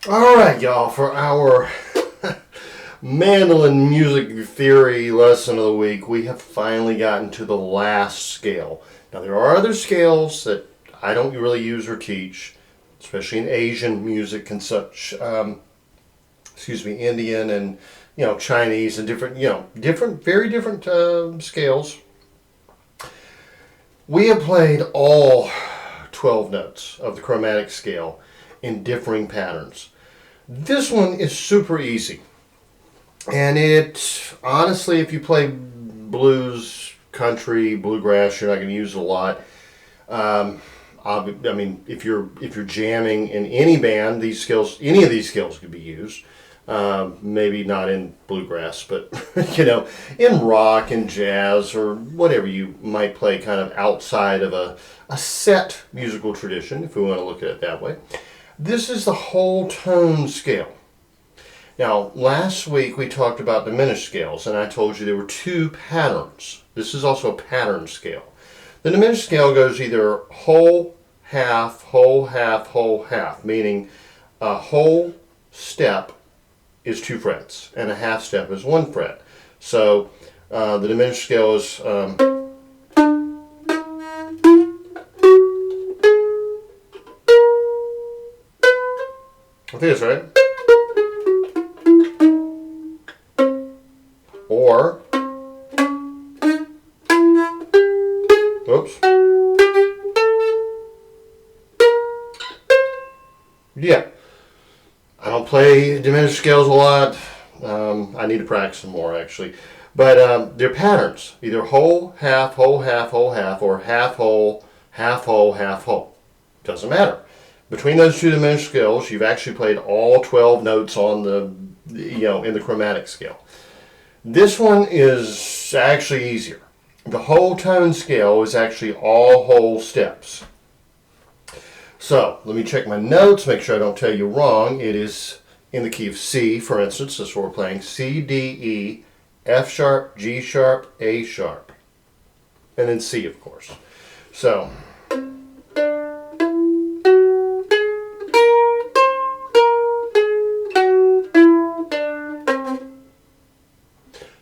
All right, y'all, for our mandolin music theory lesson of the week, we have finally gotten to the last scale. Now, there are other scales that I don't really use or teach, especially in Asian music and such. Indian and Chinese and different, very different scales. We have played all 12 notes of the chromatic scale in differing patterns. This one is super easy. And it, honestly, if you play blues, country, bluegrass, you're not going to use it a lot. If you're jamming in any band, any of these skills could be used. Maybe not in bluegrass, but in rock and jazz or whatever you might play kind of outside of a set musical tradition, if we want to look at it that way. This is the whole tone scale. Now, last week we talked about diminished scales, and I told you there were two patterns. This is also a pattern scale. The diminished scale goes either whole, half, whole, half, whole, half, meaning a whole step is 2 frets, and a half step is 1 fret. So the diminished scale is like this, right? Or, oops. Yeah. I don't play diminished scales a lot. I need to practice some more, actually. But they're patterns. Either whole, half, whole, half, or half whole, half whole, half whole. Doesn't matter. Between those two diminished scales, you've actually played all 12 notes on in the chromatic scale. This one is actually easier. The whole tone scale is actually all whole steps. So, let me check my notes, make sure I don't tell you wrong. It is in the key of C, for instance. That's what we're playing. C, D, E, F sharp, G sharp, A sharp. And then C, of course. So,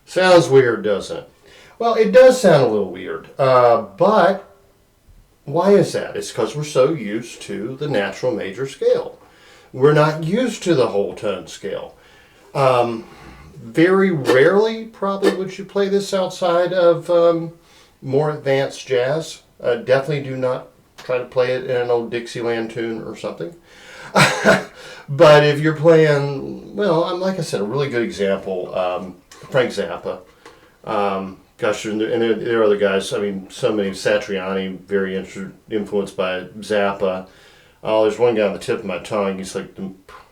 sounds weird, doesn't it? Well, it does sound a little weird, but why is that? It's because we're so used to the natural major scale. We're not used to the whole tone scale. Very rarely, probably, would you play this outside of more advanced jazz. Definitely do not try to play it in an old Dixieland tune or something. But if you're playing, like I said, a really good example, Frank Zappa. Gosh, and there are other guys. I mean, so many. Satriani, very influenced by Zappa. Oh, there's one guy on the tip of my tongue. He's like,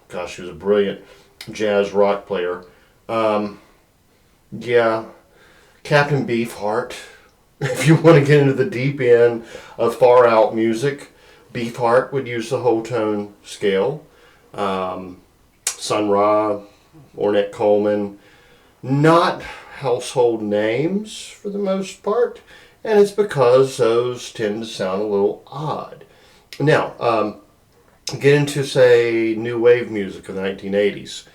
gosh, he was a brilliant jazz rock player. Yeah, Captain Beefheart. If you want to get into the deep end of far out music, Beefheart would use the whole tone scale. Sun Ra, Ornette Coleman, not household names for the most part, and it's because those tend to sound a little odd. Now, get into, say, new wave music of the 1980s,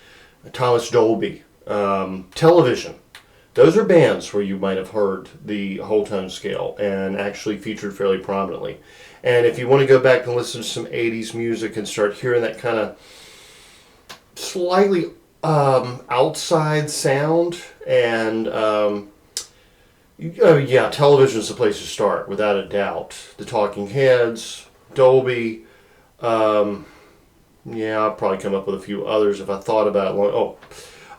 Thomas Dolby, Television. Those are bands where you might have heard the whole tone scale and actually featured fairly prominently. And if you want to go back and listen to some 80s music and start hearing that kind of slightly outside sound, and television is the place to start, without a doubt. The Talking Heads, Dolby, I'll probably come up with a few others if I thought about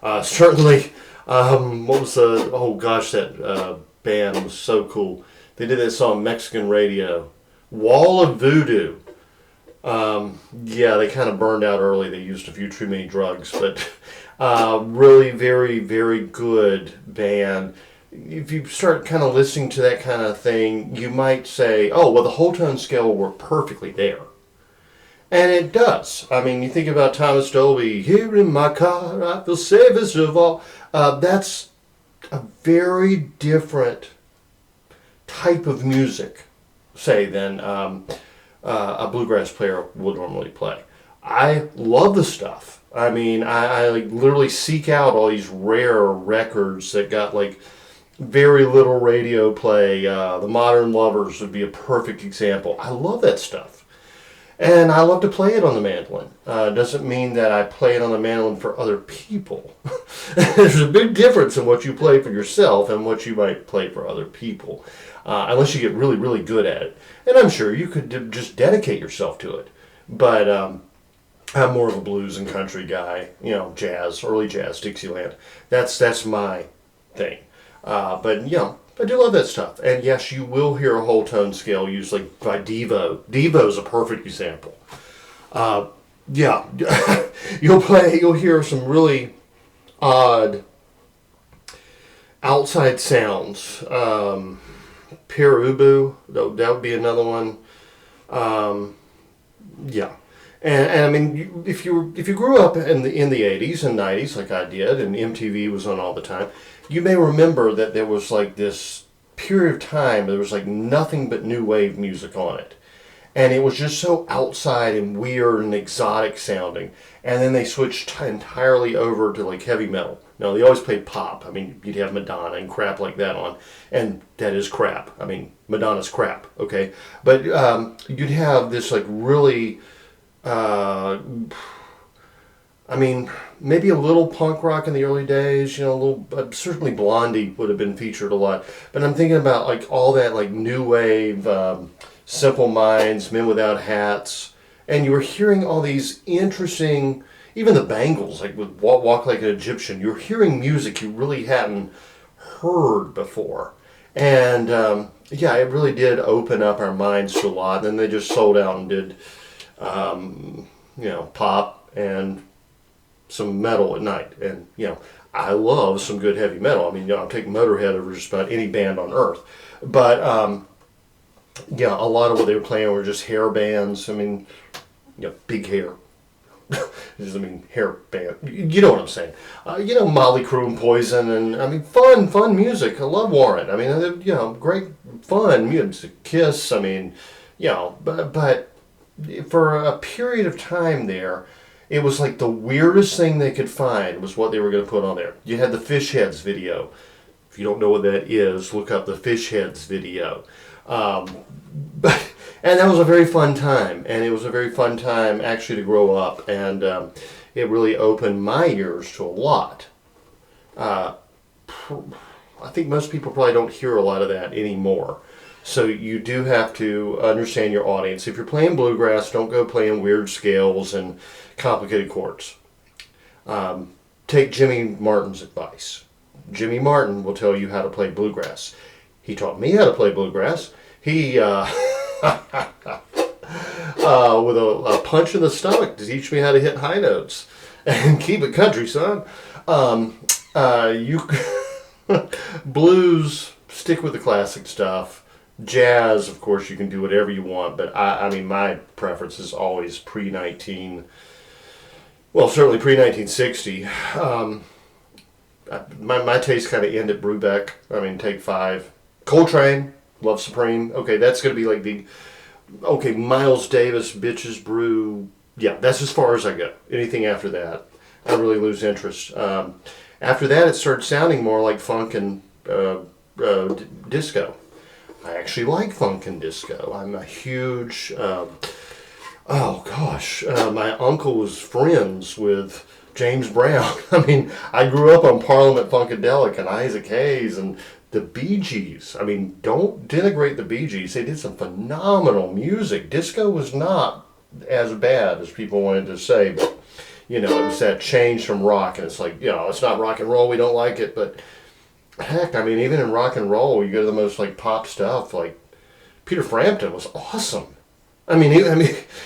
it. Certainly, what was that band was so cool. They did that song Mexican Radio, Wall of Voodoo. They kind of burned out early. They used a few too many drugs, but really very, very good band. If you start kind of listening to that kind of thing, you might say, oh, well, the whole tone scale will work perfectly there. And it does. I mean, you think about Thomas Dolby, here in my car, I feel safest of all. That's a very different type of music, say, than a bluegrass player would normally play. I love the stuff. I mean, I like literally seek out all these rare records that got like very little radio play. The Modern Lovers would be a perfect example. I love that stuff. And I love to play it on the mandolin. Doesn't mean that I play it on the mandolin for other people. There's a big difference in what you play for yourself and what you might play for other people. Unless you get really, really good at it. And I'm sure you could just dedicate yourself to it. But I'm more of a blues and country guy. You know, jazz, early jazz, Dixieland. That's my thing. But, you know, I do love that stuff. And yes, you will hear a whole tone scale used like by Devo. Devo is a perfect example. Yeah, you'll hear some really odd outside sounds. Perubu, that would be another one. Yeah. And I mean, if you grew up in the 80s and 90s like I did, and MTV was on all the time, you may remember that there was like this period of time, there was like nothing but new wave music on it. And it was just so outside and weird and exotic sounding. And then they switched entirely over to like heavy metal. No, they always played pop. I mean, you'd have Madonna and crap like that on. And that is crap. I mean, Madonna's crap, okay? But you'd have this like really... I mean, maybe a little punk rock in the early days, you know, a little, certainly Blondie would have been featured a lot. But I'm thinking about like all that like new wave, Simple Minds, Men Without Hats, and you were hearing all these interesting, even the Bangles, like with Walk Like an Egyptian, you were hearing music you really hadn't heard before. And yeah, it really did open up our minds to a lot. Then they just sold out and did, you know, pop and some metal at night. And, you know, I love some good heavy metal. I mean, you know, I'll take Motorhead over just about any band on earth. But, yeah, a lot of what they were playing were just hair bands. I mean, you know, big hair. I mean, hair band. You know what I'm saying. You know, Motley Crue and Poison, and I mean, fun music. I love Warrant. I mean, you know, great fun music. Kiss. I mean, you know, but for a period of time there, it was like the weirdest thing they could find was what they were going to put on there. You had the Fish Heads video. If you don't know what that is, look up the Fish Heads video. And that was a very fun time, and it was a very fun time actually to grow up, and it really opened my ears to a lot. I think most people probably don't hear a lot of that anymore. So you do have to understand your audience. If you're playing bluegrass, don't go playing weird scales and complicated chords. Take Jimmy Martin's advice. Jimmy Martin will tell you how to play bluegrass. He taught me how to play bluegrass. He, with a punch in the stomach to teach me how to hit high notes. And keep it country, son. Blues, stick with the classic stuff. Jazz, of course, you can do whatever you want, but I mean, my preference is always certainly pre-1960. My taste kind of end at Brubeck. I mean, Take Five. Coltrane, Love Supreme. Okay, that's going to be like Miles Davis, Bitches Brew. Yeah, that's as far as I go. Anything after that, I really lose interest. After that, it started sounding more like funk and disco. I actually like funk and disco. I'm a huge, my uncle was friends with James Brown. I mean, I grew up on Parliament Funkadelic and Isaac Hayes and the Bee Gees. I mean, don't denigrate the Bee Gees. They did some phenomenal music. Disco was not as bad as people wanted to say, but, you know, it was that change from rock, and it's like, you know, it's not rock and roll, we don't like it, but heck, I mean, even in rock and roll, you go to the most like pop stuff. Like Peter Frampton was awesome. I mean,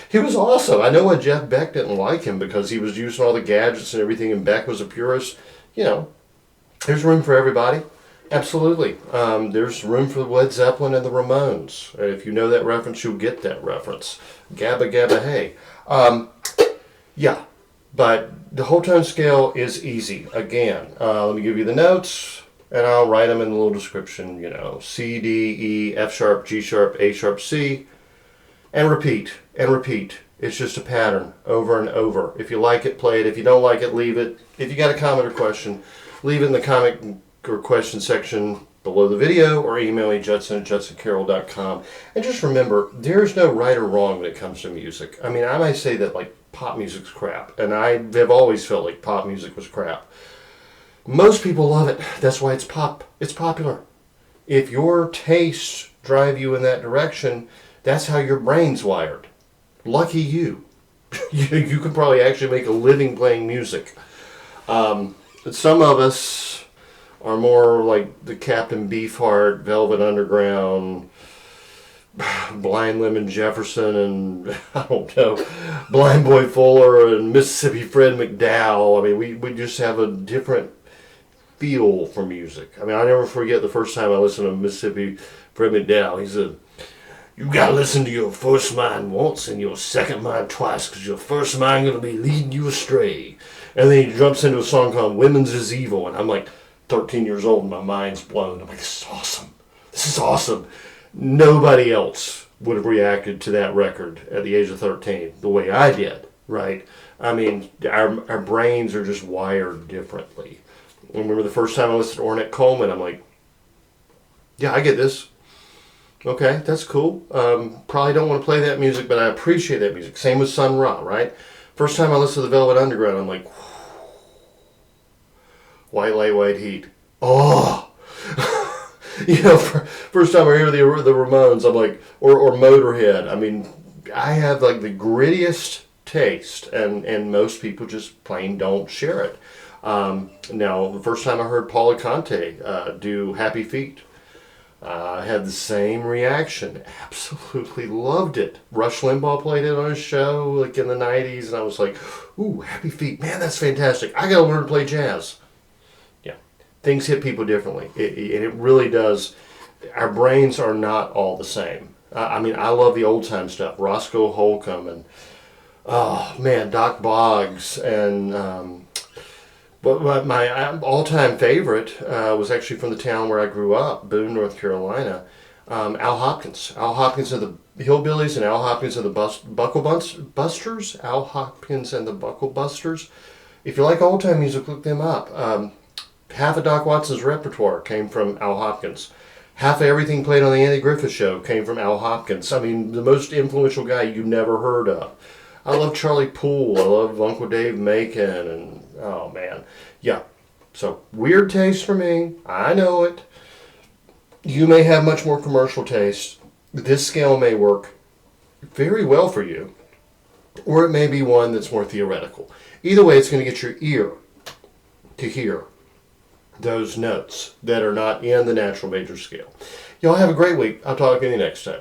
he was awesome. I know why Jeff Beck didn't like him, because he was using all the gadgets and everything, and Beck was a purist. You know, there's room for everybody. Absolutely. There's room for Led Zeppelin and the Ramones. If you know that reference, you'll get that reference. Gabba Gabba Hey. Yeah, but the whole tone scale is easy. Again, let me give you the notes. And I'll write them in a little description, you know, C, D, E, F sharp, G sharp, A sharp, C, and repeat, and repeat. It's just a pattern over and over. If you like it, play it. If you don't like it, leave it. If you got a comment or question, leave it in the comment or question section below the video, or email me judson@judsoncarroll.com. And just remember, there's no right or wrong when it comes to music. I mean, I might say that like pop music's crap, and I have always felt like pop music was crap. Most people love it. That's why it's pop. It's popular. If your tastes drive you in that direction, that's how your brain's wired. Lucky you. You can probably actually make a living playing music. Some of us are more like the Captain Beefheart, Velvet Underground, Blind Lemon Jefferson, and I don't know, Blind Boy Fuller and Mississippi Fred McDowell. I mean, we just have a different feel for music. I mean, I never forget the first time I listened to Mississippi Fred McDowell. He said, "You gotta listen to your first mind once and your second mind twice, because your first mind gonna be leading you astray." And then he jumps into a song called "Women's is Evil," and I'm like 13 years old and my mind's blown. I'm like, this is awesome. This is awesome. Nobody else would have reacted to that record at the age of 13 the way I did, right? I mean, our brains are just wired differently. I remember the first time I listened to Ornette Coleman, I'm like, yeah, I get this. Okay, that's cool. Probably don't want to play that music, but I appreciate that music. Same with Sun Ra, right? First time I listened to the Velvet Underground, I'm like, White Light, White Heat. Oh! First time I hear the Ramones, I'm like, or Motorhead. I mean, I have like the grittiest taste, and most people just plain don't share it. Now, the first time I heard Paula Conte do Happy Feet, I had the same reaction. Absolutely loved it. Rush Limbaugh played it on his show like in the 90s, and I was like, ooh, Happy Feet. Man, that's fantastic. I got to learn to play jazz. Yeah. Things hit people differently. And it really does. Our brains are not all the same. I mean, I love the old-time stuff. Roscoe Holcomb and, oh, man, Doc Boggs and... But my all-time favorite was actually from the town where I grew up, Boone, North Carolina. Al Hopkins. Al Hopkins and the Hillbillies, and Al Hopkins and the Buckle Busters. Al Hopkins and the Buckle Busters. If you like old-time music, look them up. Half of Doc Watson's repertoire came from Al Hopkins. Half of everything played on the Andy Griffith Show came from Al Hopkins. I mean, the most influential guy you never heard of. I love Charlie Poole. I love Uncle Dave Macon, and oh man, yeah. So weird taste for me. I know it. You may have much more commercial taste. This scale may work very well for you, or it may be one that's more theoretical. Either way, it's going to get your ear to hear those notes that are not in the natural major scale. Y'all have a great week. I'll talk to you next time.